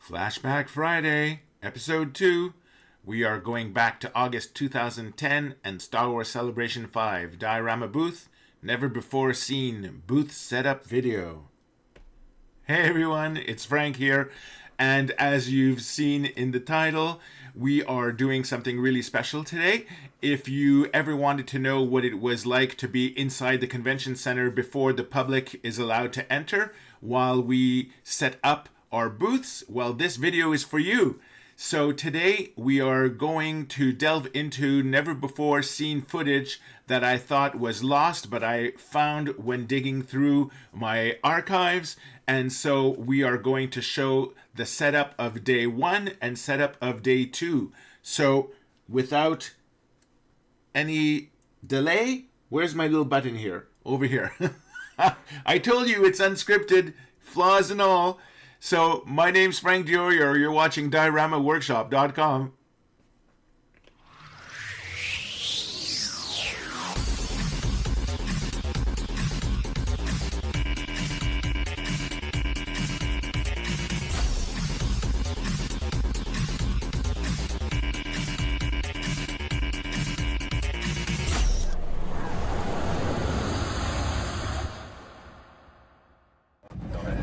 Flashback Friday, Episode 2. We are going back to August 2010 and Star Wars Celebration 5 Diorama Booth, Never Before Seen Booth Setup Video. Hey everyone, it's Frank here, and as you've seen in the title, we are doing something really special today. If you ever wanted to know what it was like to be inside the convention center before the public is allowed to enter while we set up our booths, well, this video is for you. So today we are going to delve into never before seen footage that I thought was lost, but I found when digging through my archives. And so we are going to show the setup of day 1 and setup of day 2. So without any delay, where's my little button here? Over here. I told you it's unscripted, flaws and all. So, my name's Frank Dior, you're watching DioramaWorkshop.com.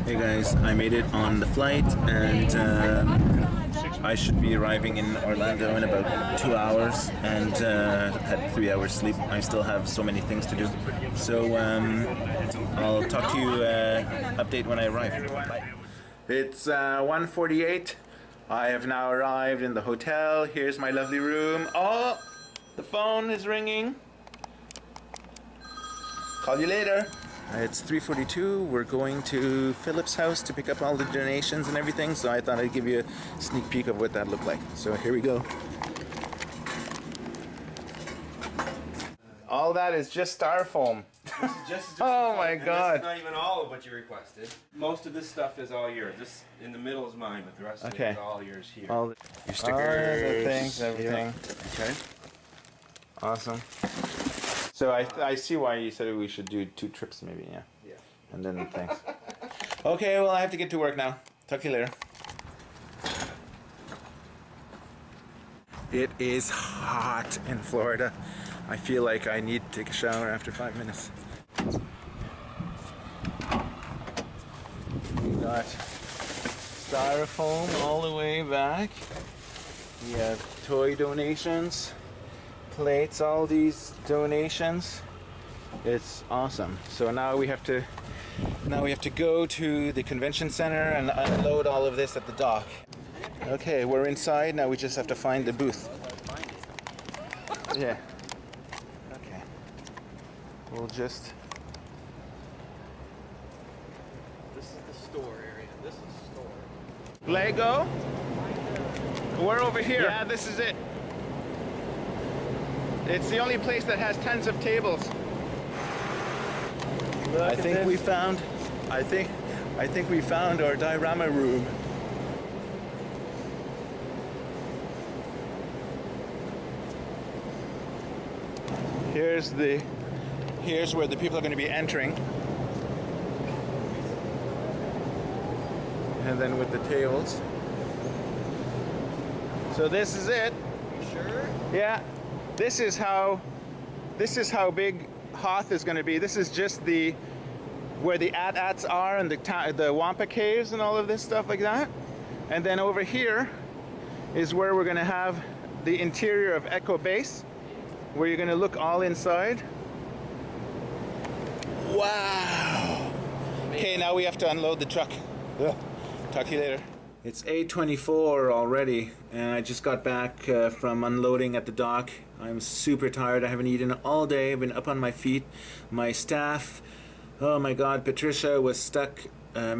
Hey guys, I made it on the flight and I should be arriving in Orlando in about 2 hours and had 3 hours sleep. I still have so many things to do. So I'll talk to you, update when I arrive. Bye. It's 1:48. I have now arrived in the hotel. Here's my lovely room. Oh, the phone is ringing. Call you later. It's 3:42. We're going to Philip's house to pick up all the donations and everything, so I thought I'd give you a sneak peek of what that looked like. So here we go. All that is just styrofoam. Oh my god. That's not even all of what you requested. Most of this stuff is all yours. This in the middle is mine, but the rest of it is all yours here. All your stickers, the things, everything. Yeah. Okay. Awesome. So I see why you said we should do 2 trips maybe, yeah. Yeah. And then thanks. Okay, well I have to get to work now. Talk to you later. It is hot in Florida. I feel like I need to take a shower after 5 minutes. We got styrofoam all the way back. We have toy donations. Plates, all these donations. It's awesome. So now we have to go to the convention center and unload all of this at the dock. Okay, we're inside. Now we just have to find the booth. Yeah. Okay. We'll just. This is the store area. This is the store. Lego? We're over here. Yeah, this is it. It's the only place that has tons of tables. I think we found our diorama room. Here's where the people are going to be entering. And then with the tables. So this is it. You sure? Yeah. This is how big Hoth is going to be. This is just where the AT-ATs are and the Wampa caves and all of this stuff like that. And then over here is where we're going to have the interior of Echo Base, where you're going to look all inside. Wow. Okay, now we have to unload the truck. Talk to you later. It's 8:24 already, and I just got back from unloading at the dock. I'm super tired. I haven't eaten all day. I've been up on my feet. My staff, oh my god, Patricia was stuck.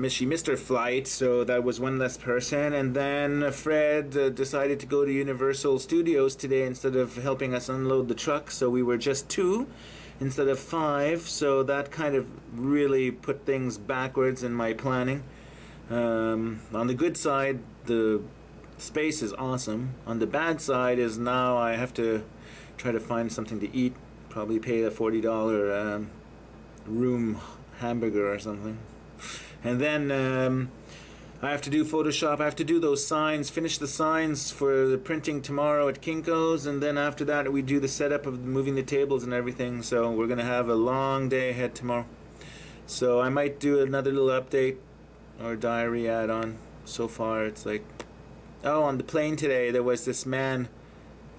She missed her flight, so that was one less person. And then Fred decided to go to Universal Studios today instead of helping us unload the truck, so we were just 2 instead of 5. So that kind of really put things backwards in my planning. On the good side, the space is awesome. On the bad side is now I have to try to find something to eat. Probably pay a $40 room hamburger or something. And then I have to do Photoshop. I have to do those signs, finish the signs for the printing tomorrow at Kinko's, and then after that we do the setup of moving the tables and everything. So we're gonna have a long day ahead tomorrow. So I might do another little update or diary add-on. So far it's like, oh, on the plane today there was this man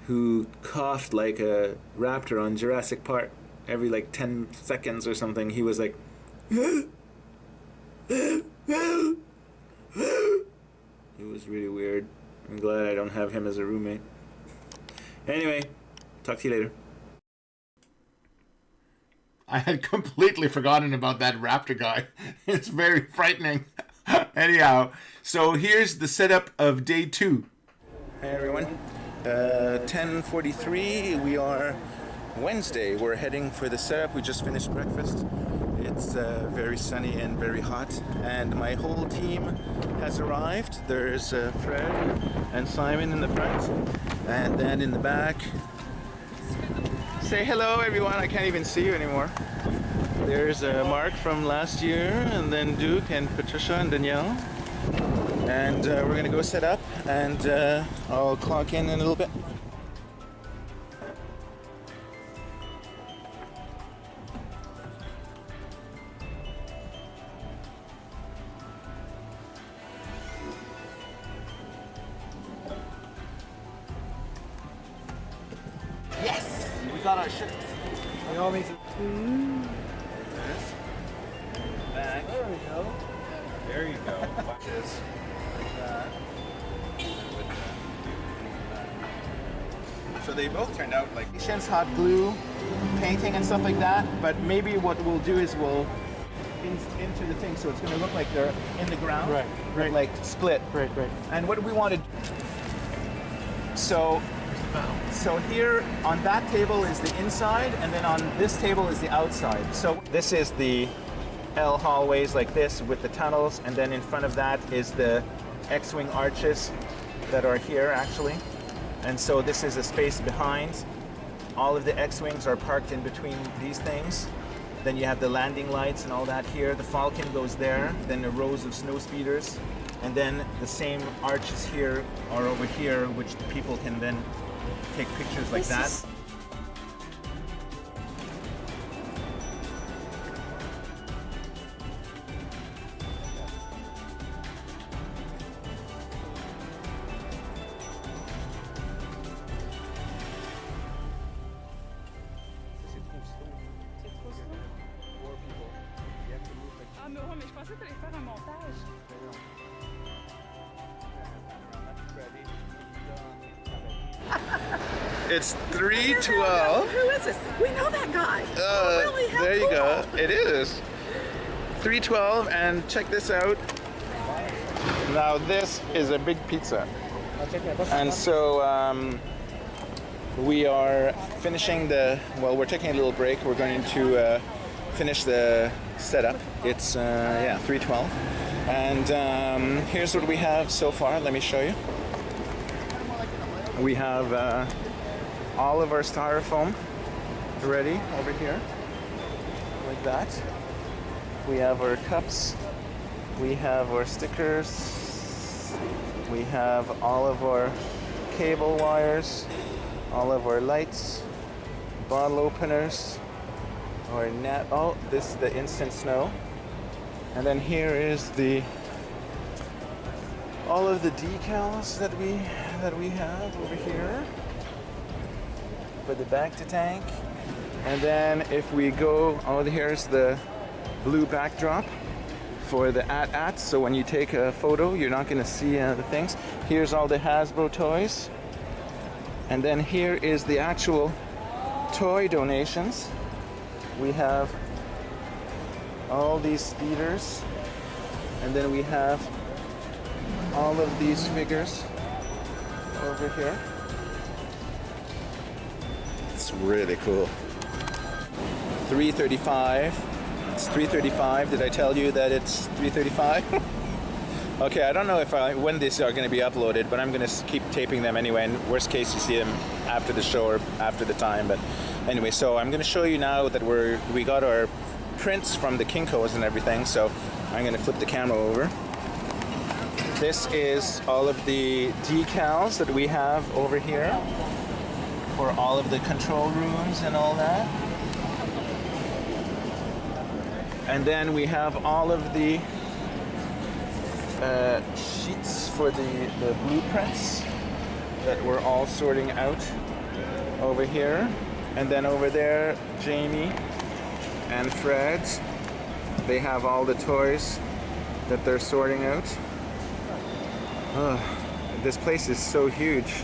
who coughed like a raptor on Jurassic Park. Every like 10 seconds or something he was like it was really weird. I'm glad I don't have him as a roommate. Anyway, talk to you later. I had completely forgotten about that raptor guy. It's very frightening. Anyhow, so here's the setup of day 2. Hey everyone. 10:43. We are Wednesday. We're heading for the setup. We just finished breakfast. It's very sunny and very hot, and my whole team has arrived. There's Fred and Simon in the front, and then in the back. Say hello, everyone. I can't even see you anymore. There's Mark from last year, and then Duke and Patricia and Danielle. And we're gonna go set up, and I'll clock in a little bit. Yes! We got our shit. We all need to. This. Back. There we go. There you go. Watch this. Like that. So they both turned out like Shen's hot glue, painting and stuff like that. But maybe what we'll do is we'll into the thing, so it's going to look like they're in the ground, right, like split, right. And what we wanted. So here on that table is the inside, and then on this table is the outside. So this is the L hallways like this with the tunnels, and then in front of that is the X-wing arches that are here actually. And so this is a space behind. All of the X-wings are parked in between these things. Then you have the landing lights and all that here. The Falcon goes there, then the rows of snow speeders, and then the same arches here are over here, which the people can then take pictures like that. It's 3:12. Who is this? We know that guy. Really? How there you cool. go. It is 3:12, and check this out. Now this is a big pizza, and so we are finishing the. Well, we're taking a little break. We're going to finish the setup. It's 3:12, and here's what we have so far. Let me show you. We have all of our styrofoam ready over here, like that. We have our cups, we have our stickers, we have all of our cable wires, all of our lights, bottle openers, our net. Oh, this is the instant snow. And then here is all of the decals that we have over here for the back to tank. And then if we go, here's the blue backdrop for the at. So when you take a photo, you're not going to see the things. Here's all the Hasbro toys. And then here is the actual toy donations. We have all these speeders. And then we have all of these figures over here. It's really cool. 3:35. It's 3:35. Did I tell you that it's 3:35? Okay, I don't know when these are going to be uploaded, but I'm going to keep taping them anyway. And worst case, you see them after the show or after the time. But anyway, so I'm going to show you now that we got our prints from the Kinko's and everything. So I'm going to flip the camera over. this is all of the decals that we have over here for all of the control rooms and all that. And then we have all of the sheets for the blueprints that we're all sorting out over here. And then over there, Jamie and Fred, they have all the toys that they're sorting out. This place is so huge.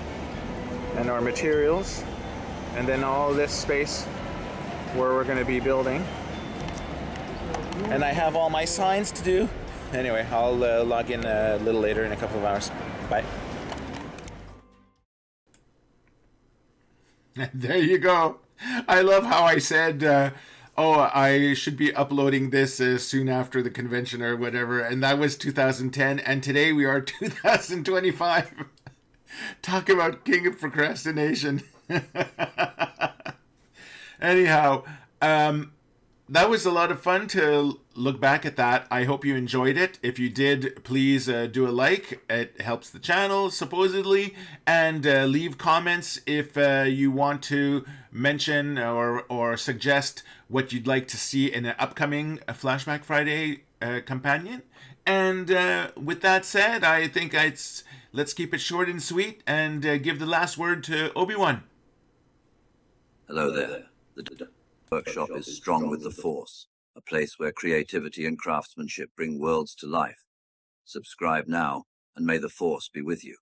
And our materials, and then all this space where we're going to be building. And I have all my signs to do. Anyway, I'll log in a little later in a couple of hours. Bye. There you go. I love how I said, I should be uploading this soon after the convention or whatever. And that was 2010. And today we are 2025. Talk about king of procrastination. Anyhow, that was a lot of fun to look back at that. I hope you enjoyed it. If you did, please do a like. It helps the channel, supposedly. And leave comments if you want to mention or suggest what you'd like to see in an upcoming Flashback Friday companion. And with that said, I think let's keep it short and sweet and give the last word to Obi-Wan. Hello there. The workshop is strong with the Force, a place where creativity and craftsmanship bring worlds to life. Subscribe now, and may the Force be with you.